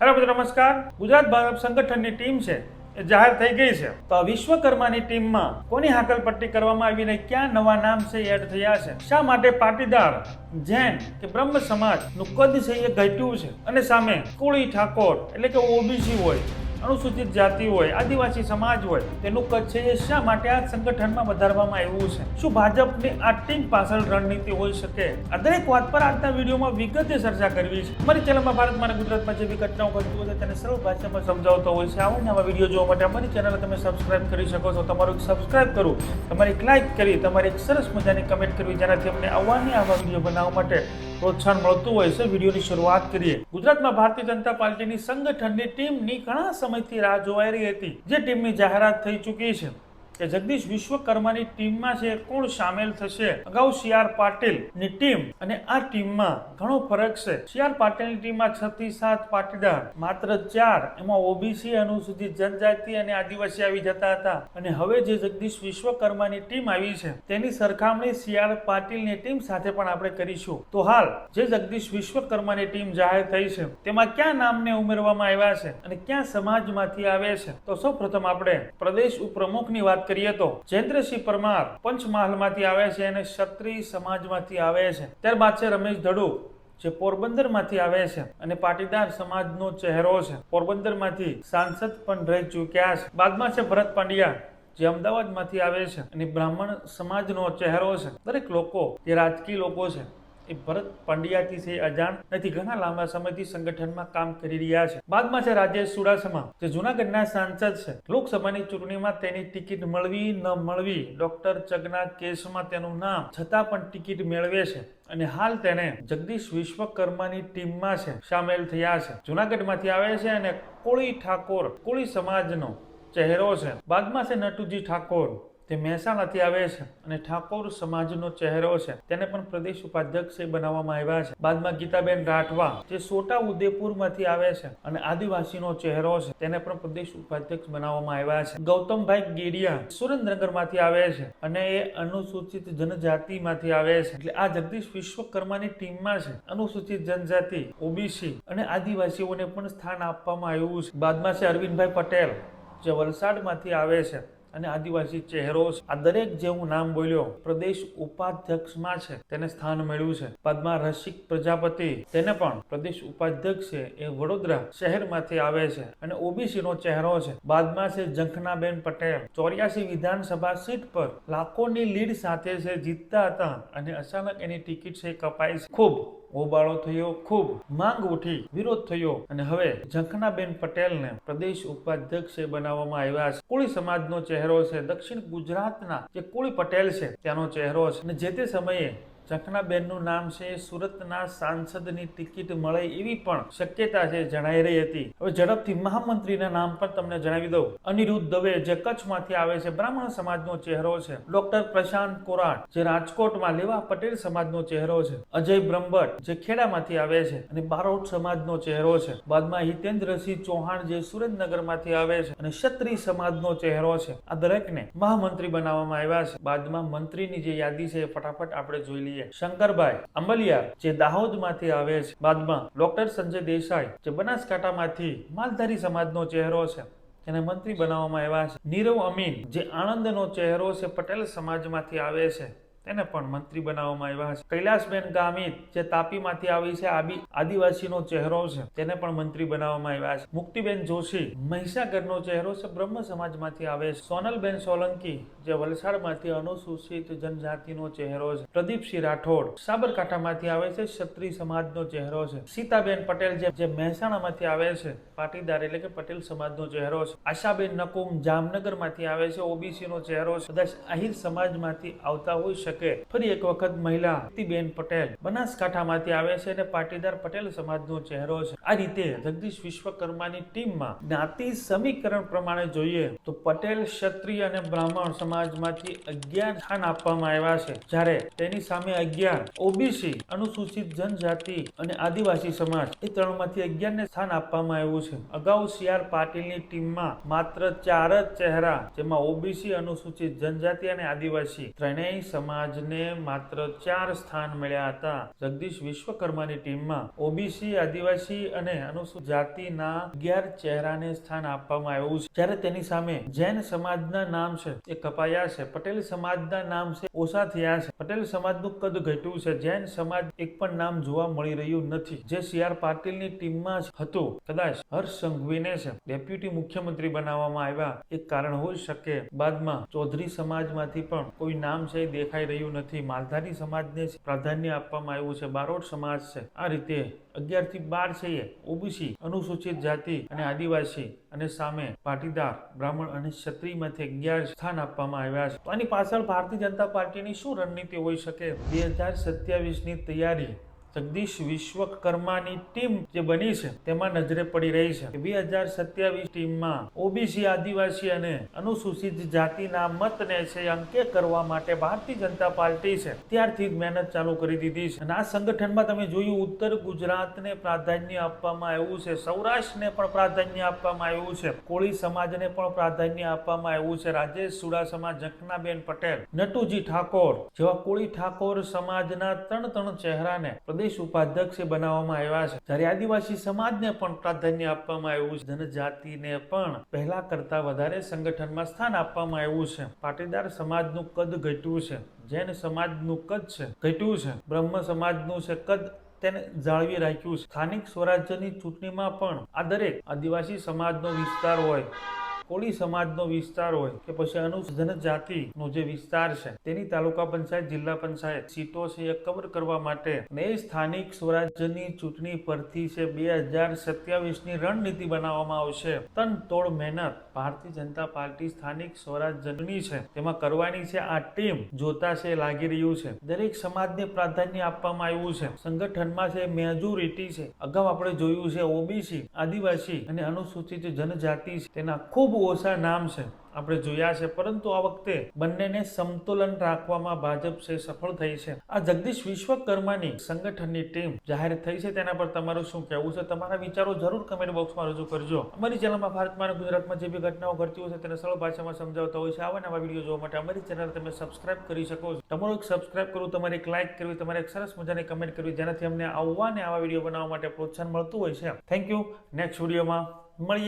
Hello મિત્રો નમસ્કાર। ગુજરાત ભાજપ સંગઠનની ટીમ છે એ જાહેર થઈ ગઈ છે। તો વિશ્વકર્માની ટીમમાં કોની હાકલપટ્ટી કરવામાં આવી ને ક્યાં નવા નામ છે એડ થયા છે, શા માટે પાટીદાર, જૈન કે બ્રહ્મ સમાજનું કદ છે એ ઘટ્યું છે અને સામે કોળી ઠાકોર એટલે કે ઓબીસી હોય, અનુસૂચિત જાતિ હોય, આદિવાસી સમાજ હોય તેનું કદ છે એ શા માટે આ સંગઠનમાં વધારવામાં આવ્યું છે? શું ભાજપની આ ટીમ પાછળ રણનીતિ હોઈ શકે? આ દરેક વાત પર આજના વિડીયોમાં વિગતે ચર્ચા કરવી છે। અમારી ચેનલમાં ભારતમાં અને ગુજરાતમાં જે બી ઘટનાઓ ઘટતી હોય તેને સરળ ભાષામાં સમજાવતો હોય છે। આવા નવા વિડીયો જોવા માટે અમારી ચેનલ તમે સબસ્ક્રાઇબ કરી શકો છો। તમારું સબસ્ક્રાઇબ કરવું, તમારી એક લાઇક કરી, તમારી એક સરસ મજાની કમેન્ટ કરવી, જેનાથી અમને આવા વિડીયો બનાવવા માટે પ્રોત્સાહન મળતું હોય છે। વિડીયોની શરૂઆત કરીએ। ગુજરાતમાં ભારતીય જનતા પાર્ટીની સંગઠનની ટીમની ઘણા સમયથી રાહ જોવાઈ રહી હતી, જે ટીમની જાહેરાત થઈ ચૂકી છે કે જગદીશ વિશ્વકર્માની ટીમમાં છે કોણ સામેલ થશે। અગાઉ સીઆર પાટીલની ટીમ અને આ ટીમમાં ઘણો ફરક છે। સીઆર પાટીલની ટીમમાં 6 થી 7 પાટીદાર, માત્ર 4 એમાં ઓબીસી, અનુસૂચિત જનજાતિ અને આદિવાસી આવી જતા હતા, અને હવે જે જગદીશ વિશ્વકર્માની ટીમ આવી છે તેની સરખામણી સીઆર પાટીલની ટીમ સાથે પણ આપણે કરીશું। તો હાલ જે જગદીશ વિશ્વકર્માની ટીમ જાહેર થઈ છે તેમાં ક્યાં નામને ઉમેરવામાં આવ્યા છે અને ક્યાં સમાજમાંથી આવે છે? તો સૌપ્રથમ આપણે પ્રદેશ ઉપપ્રમુખની વાત કરીએ તો જયેન્દ્રસિંહ પરમાર પંચમહાલમાંથી આવે છે અને ક્ષત્રિય સમાજમાંથી આવે છે। ત્યારબાદ છે રમેશ ધડુ, જે પોરબંદરમાંથી આવે છે અને પાટીદાર સમાજનો ચહેરો છે, પોરબંદરમાંથી સાંસદ પણ રહી ચૂક્યા છે। બાદમાં છે ભરત પાંડ્યા, જે અમદાવાદમાંથી આવે છે અને બ્રાહ્મણ સમાજનો ચહેરો છે। દરેક લોકો જે રાજકીય લોકો છે એ ભરત પાંડ્યાથી છે અજાણ નથી, ઘણા લાંબા સમયથી સંગઠનમાં કામ કરી રહ્યા છે। બાદમાં છે રાજેશ ચુડાસમા, જે જૂનાગઢના સાંસદ છે। લોકસભાની ચૂંટણીમાં તેની ટિકિટ મળવી ન મળવી, ડોક્ટર ચગના કેસમાં તેનું નામ છતાં પણ ટિકિટ મેળવે છે અને હાલ તેને જગદીશ વિશ્વકર્માની ટીમમાં છે સામેલ થયા છે। જૂનાગઢમાંથી આવે છે અને કોળી ઠાકોર, કોળી સમાજનો ચહેરો છે। બાદમાં છે નટુજી ઠાકોર, તે મહેસાણાથી આવે છે અને ઠાકોર સમાજનો ચહેરો છે, તેને પણ પ્રદેશ ઉપાધ્યક્ષ બનાવવામાં આવ્યા છે। બાદમાં ગીતાબેન રાઠવા, જે છોટા ઉદેપુરમાંથી આવે છે અને આદિવાસીનો ચહેરો છે, તેને પણ પ્રદેશ ઉપાધ્યક્ષ બનાવવામાં આવ્યા છે। ગૌતમભાઈ ગેડિયા સુરેન્દ્રનગરમાંથી આવે છે અને એ અનુસૂચિત જનજાતિમાંથી આવે છે, એટલે આ જગદીશ વિશ્વકર્માની ટીમમાં છે અનુસૂચિત જનજાતિ, ઓબીસી અને આદિવાસીઓને પણ સ્થાન આપવામાં આવ્યું છે। બાદમાં છે અરવિંદભાઈ પટેલ, જે વલસાડમાંથી આવે છે અને આદિવાસી ચહેરો છે। આ દરેક જે હું નામ બોલ્યો પ્રદેશ ઉપાધ્યક્ષમાં છે તેને સ્થાન મળ્યું છે। બાદમાં રસિક પ્રજાપતિ, તેને પણ પ્રદેશ ઉપાધ્યક્ષ છે એ વડોદરા શહેરમાંથી આવે છે અને ઓબીસી નો ચહેરો છે। બાદમાં છે ઝંખનાબેન પટેલ, 84 વિધાનસભા સીટ પર લાખોની લીડ સાથે છે જીતતા હતા અને અચાનક એની ટિકિટ છે કપાઈ છે। ખૂબ હોબાળો થયો, ખૂબ માંગ ઉઠી, વિરોધ થયો અને હવે ઝંખનાબેન પટેલને પ્રદેશ ઉપાધ્યક્ષ બનાવવામાં આવ્યા છે। કોળી સમાજનો ચહેરો છે, દક્ષિણ ગુજરાતના જે કોળી પટેલ છે ત્યાંનો ચહેરો છે અને જે તે સમયે ઝંખનાબેનનું નામ છે સુરતના સાંસદની ટિકિટ મળે એવી પણ શક્યતા છે જણાઈ રહી હતી। હવે ઝડપથી મહામંત્રીના નામ પણ તમને જણાવી દઉં। અનિરુદ્ધ દવે, જે કચ્છમાંથી આવે છે, બ્રાહ્મણ સમાજનો ચહેરો છે। ડોક્ટર પ્રશાંત કોરાટ, જે રાજકોટમાં લેવા પટેલ સમાજનો ચહેરો છે। અજય બ્રહ્મભટ્ટ, જે ખેડામાંથી આવે છે અને બારોટ સમાજનો ચહેરો છે। બાદમાં હિતેન્દ્રસિંહ ચૌહાણ, જે સુરેન્દ્રનગરમાંથી આવે છે અને ક્ષત્રિય સમાજનો ચહેરો છે। આ દરેકને મહામંત્રી બનાવવામાં આવ્યા છે। બાદમાં મંત્રીની જે યાદી છે ફટાફટ આપણે જોઈ લઈએ। શંકરભાઈ અંબલિયાર, જે દાહોદમાંથી આવે છે। બાદમાં ડોક્ટર સંજય દેસાઈ, જે બનાસકાંઠામાંથી માલધારી સમાજનો ચહેરો છે, તેને મંત્રી બનાવવામાં આવ્યા છે। નીરવ અમીન, જે આણંદનો ચહેરો છે, પટેલ સમાજમાંથી આવે છે, તેને પણ મંત્રી બનાવવામાં આવ્યા છે। કૈલાસબેન ગામિત, જે તાપીમાંથી આવી છે, આદિવાસીનો ચહેરો છે, તેને પણ મંત્રી બનાવવામાં આવ્યા છે। મુક્તિબેન જોશી, મહીસાગરનો ચહેરો છે, બ્રહ્મ સમાજમાંથી આવે છે। સોનલબેન સોલંકી, જે વલસાડમાંથી અનુસૂચિત જનજાતિનો ચહેરો છે। પ્રદીપસિંહ રાઠોડ, સાબરકાંઠામાંથી આવે છે, ક્ષત્રિય સમાજનો ચહેરો છે। સીતાબેન પટેલ, જે મહેસાણામાંથી આવે છે, પાટીદાર એટલે કે પટેલ સમાજનો ચહેરો છે। આશાબેન નકુમ, જામનગરમાંથી આવે છે, ઓબીસીનો ચહેરો છે, કદાચ આહિર સમાજમાંથી આવતા હોઈ શકે। ફરી એક વખત મહિલા બેન પટેલ, બનાસકાંઠામાંથી આવે છે અને પાટીદાર પટેલ સમાજનો ચહેરો છે। આ રીતે જગદીશ વિશ્વકર્માની ટીમમાં જ્ઞાતિ સમીકરણ પ્રમાણે જોઈએ તો પટેલ, ક્ષત્રિય અને બ્રાહ્મણ સમાજમાંથી 11 સ્થાન આપવામાં આવ્યા છે, જ્યારે તેની સામે 11 ઓબીસી, અનુસૂચિત જનજાતિ અને આદિવાસી સમાજ, એ ત્રણમાંથી 11 ને સ્થાન આપવામાં આવ્યું છે। અગાઉ સીઆર પાટીલની ટીમમાં માત્ર 4 જ ચહેરા, જેમાં ઓબીસી, અનુસૂચિત જનજાતિ અને આદિવાસી ત્રણેય સમાજ સમાજને માત્ર 4 સ્થાન મળ્યા હતા. જગદીશ વિશ્વકર્માની ટીમમાં ઓબીસી, આદિવાસી અને અનુસૂચિત જાતિના 11 ચહેરાને સ્થાન આપવામાં આવ્યું છે. જ્યારે તેની સામે જૈન સમાજના નામ છે એ કપાયા છે. પટેલ સમાજના નામ છે ઓછા થયા છે. પટેલ સમાજનું કદ ઘટ્યું છે. જૈન સમાજ એક પણ નામ જોવા મળી રહ્યું નથી. જે CR પાટીલની ટીમમાં હતું, કદાચ હર્ષ સંઘવીને છે ડેપ્યુટી મુખ્યમંત્રી બનાવવામાં આવ્યા એક કારણ હોઈ શકે. બાદમાં ચૌધરી સમાજમાંથી પણ કોઈ નામ છે એ દેખાઈ રહ્યું નથી. માલધારી સમાજને પ્રાધાન્ય આપવામાં આવ્યું છે. બારોટ સમાજ છે. આ રીતે 11 થી 12 છે એ ઓબીસી, અનુસૂચિત જાતિ અને આદિવાસી, અને સામે પાટીદાર, બ્રાહ્મણ અને ક્ષત્રિયમાંથી 11 સ્થાન આપવામાં આવ્યા છે. તો આની પાછળ ભારતીય જનતા પાર્ટીની શું રણનીતિ હોઈ શકે? 2027ની તૈયારી જગદીશ વિશ્વકર્માની ટીમ જે બની છે તેમાં નજરે પડી રહી છે. 2027 ટીમમાં ઓબીસી, આદિવાસી અને અનુસૂચિત જાતિના મતને છે અંકે કરવા માટે ભારતીય જનતા પાર્ટી છે ત્યારથી જ મહેનત ચાલુ કરી દીધી છે. અને આ સંગઠનમાં તમે જોયું, ઉત્તર ગુજરાતને પ્રાધાન્ય આપવામાં આવ્યું છે, સૌરાષ્ટ્રને પણ પ્રાધાન્ય આપવામાં આવ્યું છે, કોળી સમાજને પણ પ્રાધાન્ય આપવામાં આવ્યું છે. રાજેશ ચુડાસમા, જખનાબેન પટેલ, નટુજી ઠાકોર જેવા કોળી ઠાકોર સમાજના ત્રણ ચહેરાને પ્રદેશ ઉપાધ્યક્ષ બનાવવામાં આવ્યા છે. જ્યારે આદિવાસી સમાજને પણ પ્રાધાન્ય આપવામાં આવ્યું છે. જનજાતિને પણ પહેલા કરતા વધારે સંગઠનમાં સ્થાન આપવામાં આવ્યું છે. પાટીદાર સમાજનું કદ ઘટ્યું છે. જૈન સમાજનું કદ છે ઘટ્યું છે. બ્રહ્મ સમાજનું છે કદ તેને જાળવી રાખ્યું છે. સ્થાનિક સ્વરાજ્યની ચૂંટણીમાં પણ આ દરેક આદિવાસી સમાજનો વિસ્તાર હોય, કોળી સમાજનો વિસ્તાર હોય કે પછી અનુસૂચિત જાતિનો જે વિસ્તાર છે તેની તાલુકા પંચાયત, જિલ્લા પંચાયત સીટો છે એ કવર કરવા માટે ને સ્થાનિક સ્વરાજ્યની ચૂંટણી પરથી છે 2027ની રણનીતિ બનાવવામાં આવશે. તનતોડ મહેનત ભારતીય જનતા પાર્ટી સ્થાનિક સ્વરાજ્યની છે તેમાં કરવાની છે. આ ટીમ જોતા છે લાગી રહ્યું છે. દરેક સમાજને પ્રાધાન્ય આપવામાં આવ્યું છે. સંગઠનમાં છે મેજોરિટી છે. અગાઉ આપણે જોયું છે ઓબીસી, આદિવાસી અને અનુસૂચિત જનજાતિ છે તેના ખૂબ ઓછા નામ છે આપણે જોયા છે, પરંતુ આ વખતે બંનેને સમતોલન રાખવામાં ભાજપ છે સફળ થઈ છે. આ જગદીશ વિશ્વકર્માની સંગઠનની ટીમ જાહેર થઈ છે, તેના પર તમારું શું કહેવું છે? તમારા વિચારો જરૂર કમેન્ટ બોક્સમાં રજૂ કરજો. અમારી ચેનલમાં ભારતમાં અને ગુજરાતમાં જે બી ઘટનાઓ ઘટતી હોય છે તેને સરળ ભાષામાં સમજાવતા હોય છે. આવા નવા વિડીયો જોવા માટે અમારી ચેનલ તમે સબસ્ક્રાઇબ કરી શકો છો. તમારું એક સબસ્ક્રાઇબ કરવું, તમારે એક લાઇક કરવી, તમારે એક સરસ મજાની કમેન્ટ કરવી, જેનાથી અમને આવા વિડીયો બનાવવા માટે પ્રોત્સાહન મળતું હોય છે. Thank you. નેક્સ્ટ વિડીયોમાં મળીએ.